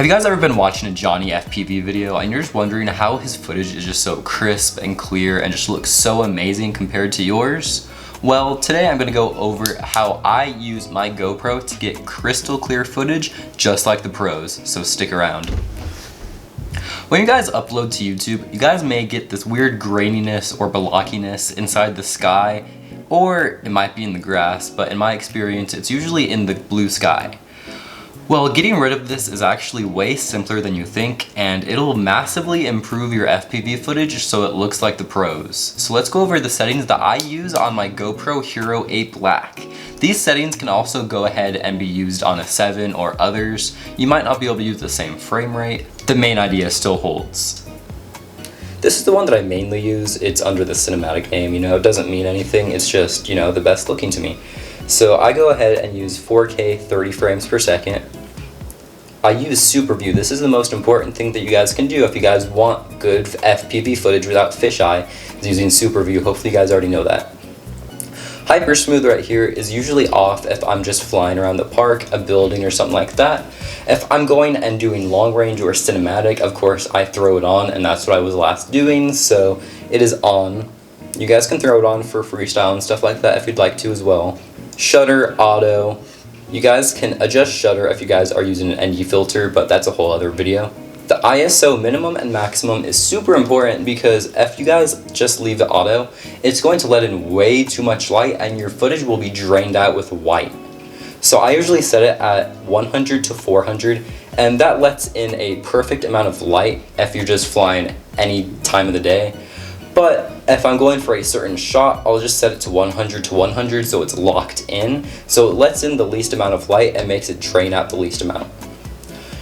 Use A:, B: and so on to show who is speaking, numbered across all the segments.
A: Have you guys ever been watching a Johnny FPV video and you're just wondering how his footage is just so crisp and clear and just looks so amazing compared to yours? Well, today I'm gonna go over how I use my GoPro to get crystal clear footage just like the pros, so stick around. When you guys upload to YouTube, you guys may get this weird graininess or blockiness inside the sky, or it might be in the grass, but in my experience, it's usually in the blue sky. Well, getting rid of this is actually way simpler than you think, and it'll massively improve your FPV footage so it looks like the pros. So let's go over the settings that I use on my GoPro Hero 8 Black. These settings can also go ahead and be used on a 7 or others. You might not be able to use the same frame rate. The main idea still holds. This is the one that I mainly use. It's under the cinematic name, it doesn't mean anything. It's just, the best looking to me. So I go ahead and use 4K 30 frames per second. I use Super View. This is the most important thing that you guys can do if you guys want good FPV footage without fisheye, is using Super View. Hopefully you guys already know that. Hyper Smooth right here is usually off if I'm just flying around the park, a building, or something like that. If I'm going and doing long range or cinematic, of course I throw it on, and that's what I was last doing, so it is on. You guys can throw it on for freestyle and stuff like that if you'd like to as well. Shutter, auto. You guys can adjust shutter if you guys are using an ND filter, but that's a whole other video. The ISO minimum and maximum is super important because if you guys just leave it auto, it's going to let in way too much light and your footage will be drained out with white. So I usually set it at 100 to 400, and that lets in a perfect amount of light if you're just flying any time of the day. But if I'm going for a certain shot, I'll just set it to 100 to 100 so it's locked in. So it lets in the least amount of light and makes it drain out the least amount.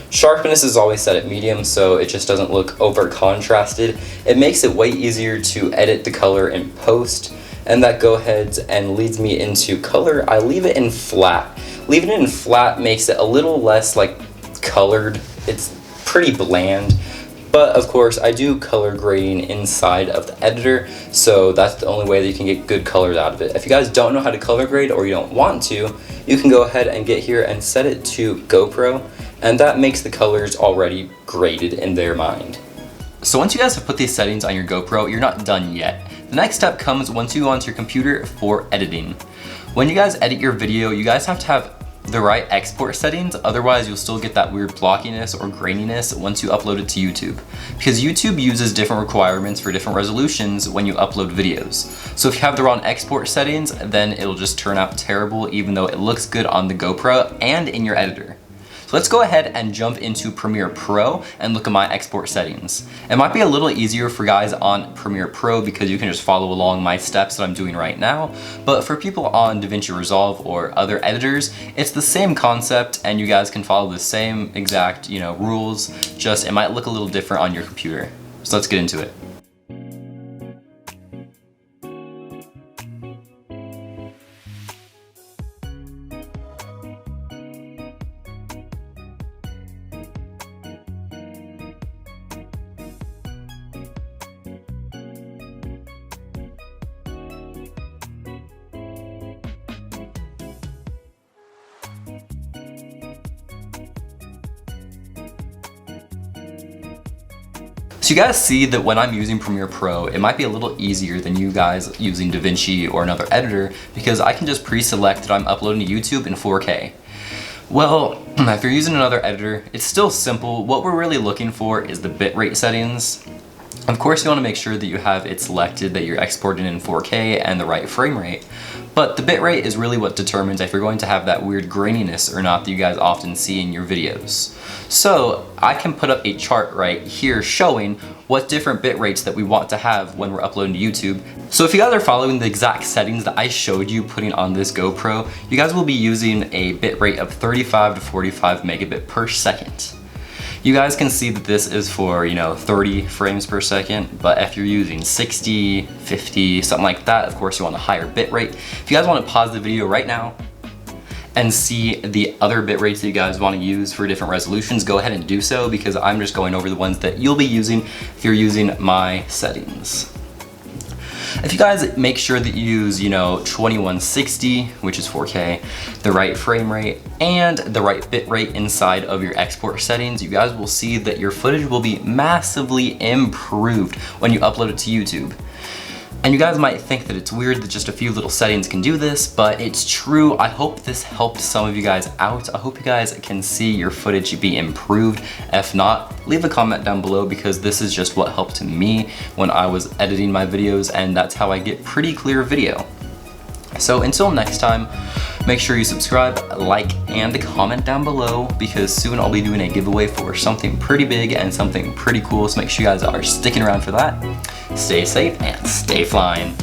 A: Sharpness is always set at medium so it just doesn't look over contrasted. It makes it way easier to edit the color in post, and that go ahead and leads me into color. I leave it in flat. Leaving it in flat makes it a little less colored. It's pretty bland. But of course, I do color grading inside of the editor, so that's the only way that you can get good colors out of it. If you guys don't know how to color grade or you don't want to, you can go ahead and get here and set it to GoPro, and that makes the colors already graded in their mind. So once you guys have put these settings on your GoPro, you're not done yet. The next step comes once you go onto your computer for editing. When you guys edit your video, you guys have to have the right export settings, otherwise you'll still get that weird blockiness or graininess once you upload it to YouTube. Because YouTube uses different requirements for different resolutions when you upload videos. So if you have the wrong export settings, then it'll just turn out terrible even though it looks good on the GoPro and in your editor. So let's go ahead and jump into Premiere Pro and look at my export settings. It might be a little easier for guys on Premiere Pro because you can just follow along my steps that I'm doing right now, but for people on DaVinci Resolve or other editors, it's the same concept and you guys can follow the same exact, rules, just it might look a little different on your computer. So let's get into it. So you guys see that when I'm using Premiere Pro, it might be a little easier than you guys using DaVinci or another editor because I can just pre-select that I'm uploading to YouTube in 4K. Well, if you're using another editor, it's still simple. What we're really looking for is the bitrate settings. Of course, you want to make sure that you have it selected that you're exporting in 4K and the right frame rate. But the bitrate is really what determines if you're going to have that weird graininess or not that you guys often see in your videos. So I can put up a chart right here showing what different bit rates that we want to have when we're uploading to YouTube. So if you guys are following the exact settings that I showed you putting on this GoPro, you guys will be using a bit rate of 35 to 45 megabit per second. You guys can see that this is for, 30 frames per second, but if you're using 60, 50, something like that, of course you want a higher bit rate. If you guys want to pause the video right now and see the other bit rates that you guys want to use for different resolutions, go ahead and do so because I'm just going over the ones that you'll be using if you're using my settings. If you guys make sure that you use, 2160, which is 4K, the right frame rate, and the right bit rate inside of your export settings, you guys will see that your footage will be massively improved when you upload it to YouTube. And you guys might think that it's weird that just a few little settings can do this, but it's true. I hope this helped some of you guys out. I hope you guys can see your footage be improved. If not, leave a comment down below, because this is just what helped me when I was editing my videos, and that's how I get pretty clear video. So until next time, make sure you subscribe, like, and comment down below, because soon I'll be doing a giveaway for something pretty big and something pretty cool, so make sure you guys are sticking around for that. Stay safe and stay flying.